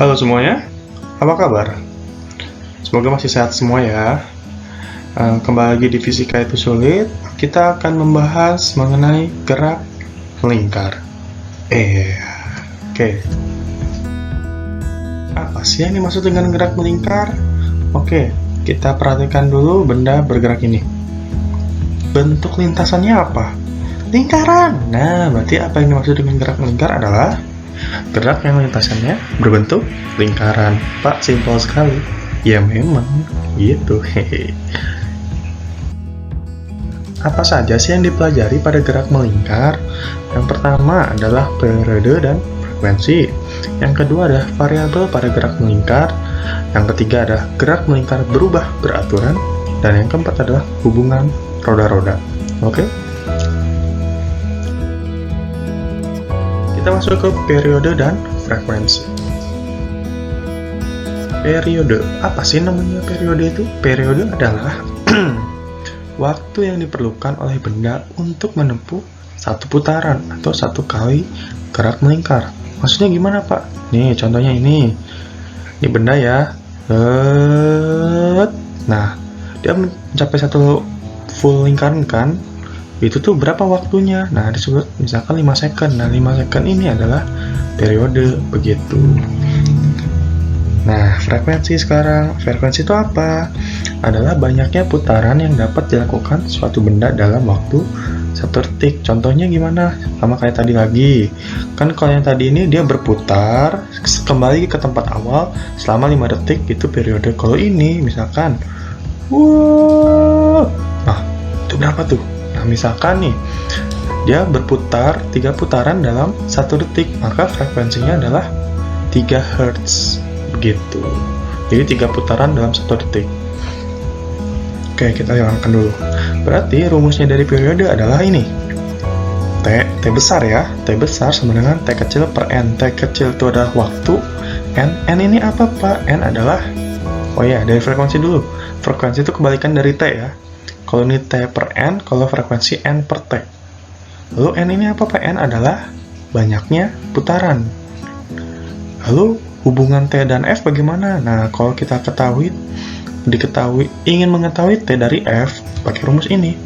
Halo semuanya, apa kabar? Semoga masih sehat semua ya. Kembali lagi di Fisika itu Sulit. Kita akan membahas mengenai gerak melingkar. Oke. Apa sih yang dimaksud dengan gerak melingkar? Oke, kita perhatikan dulu benda bergerak ini. Bentuk lintasannya apa? Lingkaran. Nah, berarti apa yang dimaksud dengan gerak melingkar adalah gerak yang lintasannya berbentuk lingkaran. Pak, simpel sekali. Ya memang, gitu. Hehe. Apa saja sih yang dipelajari pada gerak melingkar? Yang pertama adalah periode dan frekuensi. Yang kedua adalah variabel pada gerak melingkar. Yang ketiga adalah gerak melingkar berubah beraturan. Dan yang keempat adalah hubungan roda-roda. Oke? Kita masuk ke periode dan frekuensi. Periode, apa sih namanya periode itu? Periode adalah waktu yang diperlukan oleh benda untuk menempuh satu putaran atau satu kali gerak melingkar. Maksudnya gimana, Pak? Nih, contohnya ini. Ini benda ya. Nah, dia mencapai satu full lingkaran kan? Itu tuh berapa waktunya? Nah, disebut misalkan 5 second. Nah, 5 second ini adalah periode, begitu. Nah, frekuensi sekarang. Frekuensi itu apa? Adalah banyaknya putaran yang dapat dilakukan suatu benda dalam waktu 1 detik. Contohnya gimana? Sama kayak tadi lagi. Kan kalau yang tadi ini dia berputar, kembali ke tempat awal selama 5 detik, itu periode. Kalau ini misalkan, nah, itu berapa tuh? Nah, misalkan nih, dia berputar 3 putaran dalam 1 detik, maka frekuensinya adalah 3 Hz. Begitu. Jadi 3 putaran dalam 1 detik. Oke, kita hilangkan dulu. Berarti rumusnya dari periode adalah ini. T besar ya. T besar sama dengan T kecil per N. T kecil itu adalah waktu. N ini apa, Pak? N adalah, oh ya, dari frekuensi dulu. Frekuensi itu kebalikan dari T ya. Kalau ini T per N, kalau frekuensi N per T. Lalu N ini apa, Pak? N adalah banyaknya putaran. Lalu hubungan T dan F bagaimana? Nah, kalau kita ingin mengetahui T dari F, pakai rumus ini.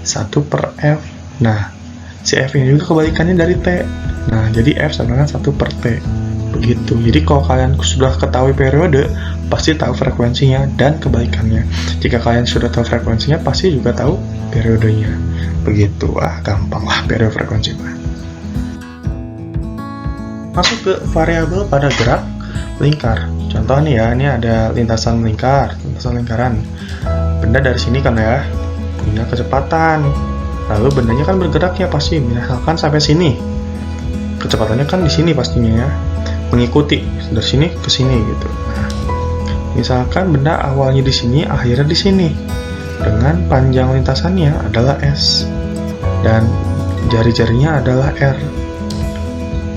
1 per F. Nah, si F ini juga kebalikannya dari T. Nah, jadi F sama dengan 1 per T. Begitu. Jadi kalau kalian sudah ketahui periode, pasti tahu frekuensinya dan kebalikannya. Jika kalian sudah tahu frekuensinya, pasti juga tahu periodenya. Begitu. Gampang lah periode frekuensi. Masuk ke variabel pada gerak lingkar. Contoh nih ya, ini ada lintasan lingkaran. Benda dari sini kan ya, punya kecepatan. Lalu bendanya kan bergerak ya pasti, misalkan sampai sini. Kecepatannya kan di sini pastinya ya. Mengikuti dari sini ke sini gitu. Nah, misalkan benda awalnya di sini, akhirnya di sini, dengan panjang lintasannya adalah S dan jari-jarinya adalah R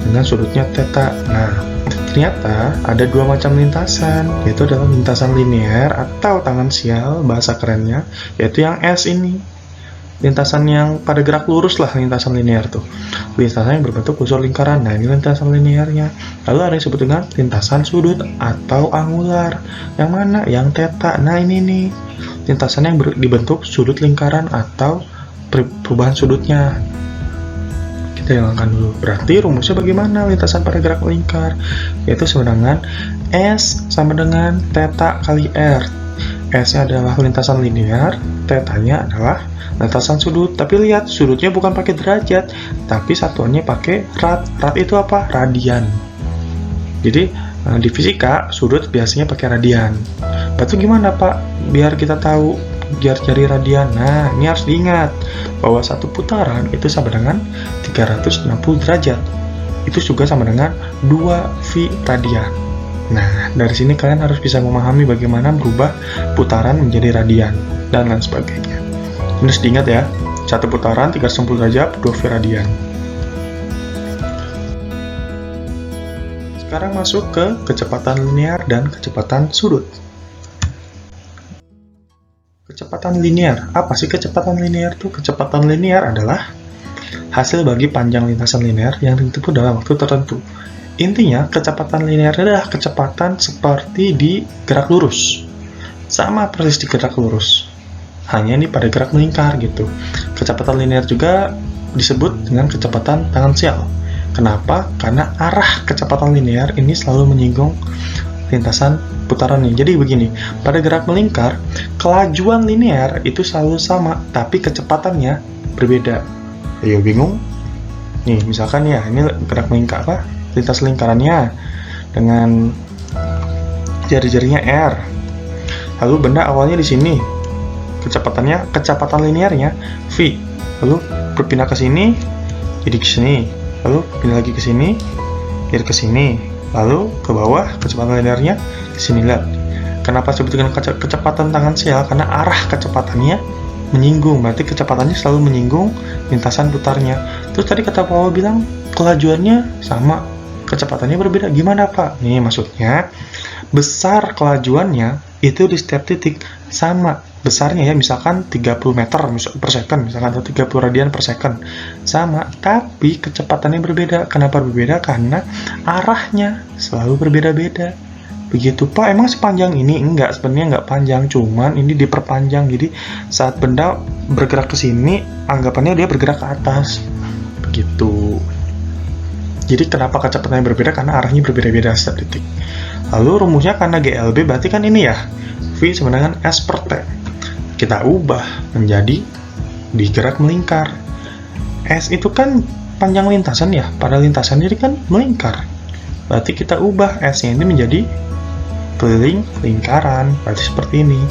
dengan sudutnya theta. Nah, ternyata ada 2 macam lintasan, yaitu adalah lintasan linear atau tangan sial bahasa kerennya, yaitu yang S ini. Lintasan yang pada gerak lurus lah, lintasan linear tuh. Lintasan yang berbentuk busur lingkaran. Nah, ini lintasan linearnya. Lalu ada yang disebut dengan lintasan sudut atau angular. Yang mana? Yang theta. Nah, ini nih. Lintasan yang dibentuk sudut lingkaran atau perubahan sudutnya. Kita hilangkan dulu. Berarti rumusnya bagaimana lintasan pada gerak melingkar? Yaitu sama dengan S sama dengan theta kali R. S-nya adalah lintasan linear, theta-nya adalah lintasan sudut. Tapi lihat, sudutnya bukan pakai derajat, tapi satuannya pakai rad. Rad itu apa? Radian. Jadi di fisika sudut biasanya pakai radian. Berarti gimana, Pak? Biar kita tahu cari radian. Nah, ini harus diingat bahwa satu putaran itu sama dengan 360 derajat. Itu juga sama dengan 2 V radian. Nah, dari sini kalian harus bisa memahami bagaimana berubah putaran menjadi radian dan lain sebagainya. Terus diingat ya, satu putaran 360 derajat, 2 V radian. Sekarang masuk ke kecepatan linear dan kecepatan sudut. Kecepatan linear. Apa sih kecepatan linear itu? Kecepatan linear adalah hasil bagi panjang lintasan linear yang ditempuh dalam waktu tertentu. Intinya, kecepatan linear adalah kecepatan seperti di gerak lurus. Sama persis di gerak lurus. Hanya ini pada gerak melingkar gitu. Kecepatan linear juga disebut dengan kecepatan tangensial. Kenapa? Karena arah kecepatan linear ini selalu menyinggung lintasan putarannya. Jadi begini, pada gerak melingkar, kelajuan linear itu selalu sama, tapi kecepatannya berbeda. Ayo bingung? Nih, misalkan ya, ini gerak melingkar apa? Lintas lingkarannya dengan jari-jarinya R. Lalu benda awalnya di sini. Kecepatan linearnya V. Lalu berpindah ke sini, jadi ke sini. Lalu pindah lagi ke sini, jadi ke sini. Lalu ke bawah, kecepatan linearnya ke sini. Lihat. Kenapa disebut dengan kecepatan tangensial? Karena arah kecepatannya menyinggung, berarti kecepatannya selalu menyinggung lintasan putarnya. Terus tadi kata Paul bilang kelajuannya sama, kecepatannya berbeda. Gimana Pak? Nih maksudnya besar kelajuannya itu di setiap titik sama besarnya ya, misalkan 30 meter per second, misalkan atau 30 radian per second sama, tapi kecepatannya berbeda. Kenapa berbeda? Karena arahnya selalu berbeda-beda. Begitu Pak, emang sepanjang ini? Enggak, sebenarnya enggak panjang, cuman ini diperpanjang. Jadi saat benda bergerak ke sini, anggapannya dia bergerak ke atas. Begitu. Jadi kenapa kecepatannya berbeda? Karena arahnya berbeda-beda setiap titik. Lalu rumusnya karena GLB berarti kan ini ya, V sama dengan S per T. Kita ubah menjadi digerak melingkar. S itu kan panjang lintasan ya, pada lintasan jadi kan melingkar. Berarti kita ubah S-nya ini menjadi keliling lingkaran. Berarti seperti ini.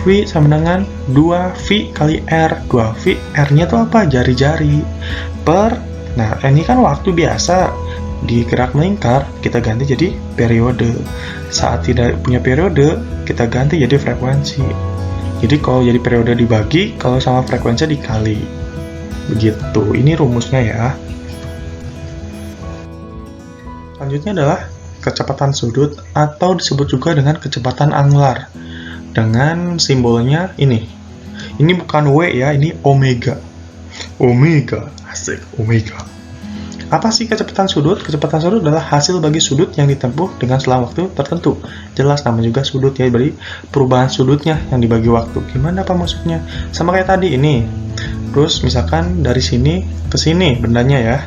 V sama dengan 2V kali R. 2V, R-nya itu apa? Jari-jari. Per, nah ini kan waktu biasa. Di gerak melingkar, kita ganti jadi periode. Saat tidak punya periode, kita ganti jadi frekuensi. Jadi kalau jadi periode dibagi, kalau sama frekuensi dikali. Begitu, ini rumusnya ya. Selanjutnya adalah kecepatan sudut atau disebut juga dengan kecepatan angular. Dengan simbolnya ini. Ini bukan W ya, ini omega. Omega, asik, omega. Apa sih kecepatan sudut? Kecepatan sudut adalah hasil bagi sudut yang ditempuh dengan selang waktu tertentu. Jelas nama juga sudut ya, berarti perubahan sudutnya yang dibagi waktu. Gimana Pak maksudnya? Sama kayak tadi ini. Terus misalkan dari sini ke sini bendanya ya.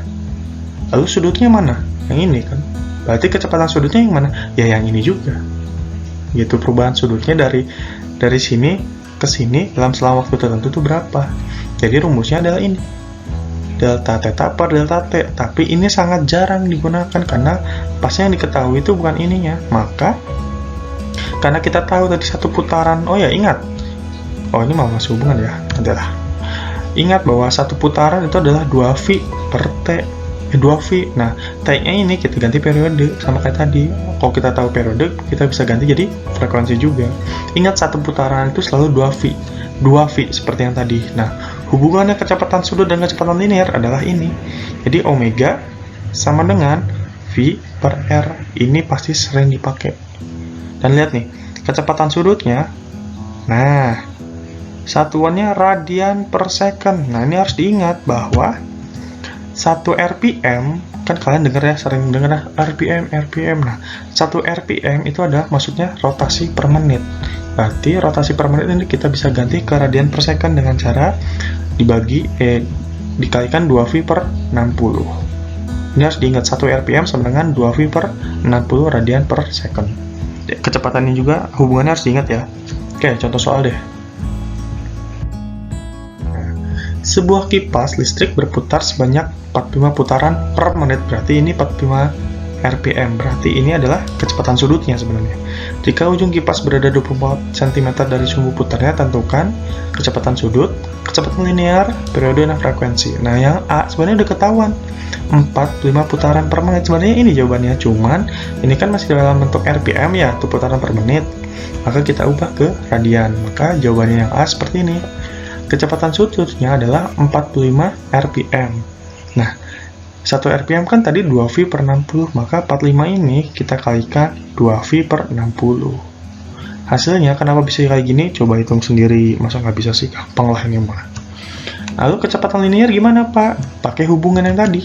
Lalu sudutnya mana? Yang ini kan. Berarti kecepatan sudutnya yang mana? Ya yang ini juga. Gitu, perubahan sudutnya dari sini ke sini dalam selang waktu tertentu itu berapa? Jadi rumusnya adalah ini. Delta theta per delta t, tapi ini sangat jarang digunakan karena pasti yang diketahui itu bukan ininya. Maka karena kita tahu tadi satu putaran, oh ya ingat, oh ini malah masih hubungan ya, adalah ingat bahwa satu putaran itu adalah 2V per t, 2V. Nah t-nya ini kita ganti periode sama kayak tadi. Kalau kita tahu periode, kita bisa ganti jadi frekuensi juga. Ingat satu putaran itu selalu 2V seperti yang tadi. Nah hubungannya kecepatan sudut dan kecepatan linear adalah ini. Jadi omega sama dengan V per R. Ini pasti sering dipakai. Dan lihat nih, kecepatan sudutnya. Nah, satuannya radian per second. Nah, ini harus diingat bahwa 1 RPM, kan kalian dengar ya, sering dengar RPM. Nah, 1 RPM itu adalah maksudnya rotasi per menit. Berarti rotasi per menit ini kita bisa ganti ke radian per second dengan cara dikalikan 2V per 60. Ini harus diingat, 1 RPM sama dengan 2V per 60 radian per second. Kecepatannya juga hubungannya harus diingat ya. Oke, contoh soal deh. Sebuah kipas listrik berputar sebanyak 45 putaran per menit. Berarti ini 45 RPM. Berarti ini adalah kecepatan sudutnya sebenarnya. Jika ujung kipas berada 24 cm dari sumbu putarnya, tentukan kecepatan sudut, kecepatan linear, periode, dan frekuensi. Nah, yang A sebenarnya udah ketahuan. 45 putaran per menit. Sebenarnya ini jawabannya. Cuman, ini kan masih dalam bentuk RPM ya, itu putaran per menit. Maka kita ubah ke radian. Maka jawabannya yang A seperti ini. Kecepatan sudutnya adalah 45 RPM. Nah, 1 RPM kan tadi 2V per 60, maka 45 ini kita kalikan 2V per 60. Hasilnya, kenapa bisa kayak gini? Coba hitung sendiri, masa nggak bisa sih? Gampang lah ini mah. Lalu kecepatan linear gimana Pak? Pakai hubungan yang tadi.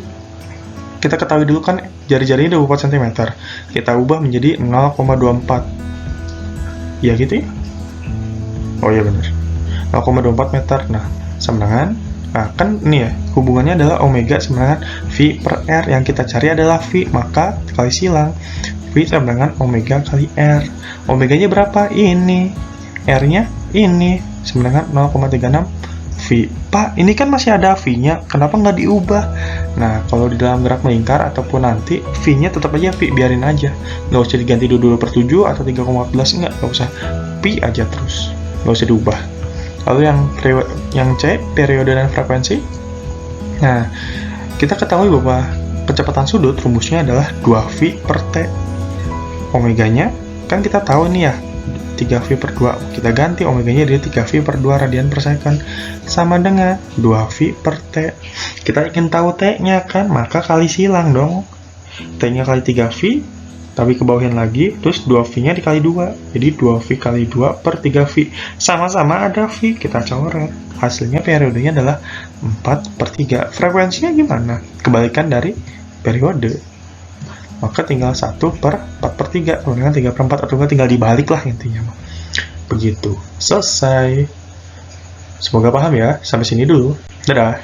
kita ketahui dulu kan jari-jarinya 24 cm. Kita ubah menjadi 0,24. Ya gitu ya? Oh iya benar. 0,24 meter. Nah, sama dengan, nah kan ini ya, hubungannya adalah omega sama dengan V per R. Yang kita cari adalah V, maka kali silang. V sama dengan omega kali R. Omeganya berapa? Ini. R-nya ini. Sama dengan 0,36 V. Pak, ini kan masih ada V-nya, kenapa nggak diubah? Nah, kalau di dalam gerak melingkar ataupun nanti, V-nya tetap aja V, biarin aja. Nggak usah diganti 22/7 atau 3,14, nggak usah. V aja terus, nggak usah diubah. Lalu yang C, periode dan frekuensi. Nah, kita ketahui bahwa kecepatan sudut rumusnya adalah 2V per T. Omeganya, kan kita tahu nih ya, 3V per 2, kita ganti omeganya dia 3V per 2 radian per second, sama dengan 2V per T. Kita ingin tahu T-nya kan, maka kali silang dong. T-nya kali 3V, tapi kebawahin lagi, terus 2V-nya dikali 2, jadi 2V kali 2 per 3V. Sama-sama ada V, kita coret. Hasilnya periodenya adalah 4/3. Frekuensinya gimana? Kebalikan dari periode. Maka tinggal 1/4/3, kemudian 3/4, atau tinggal dibalik lah intinya. Begitu. Selesai. Semoga paham ya. Sampai sini dulu. Dadah.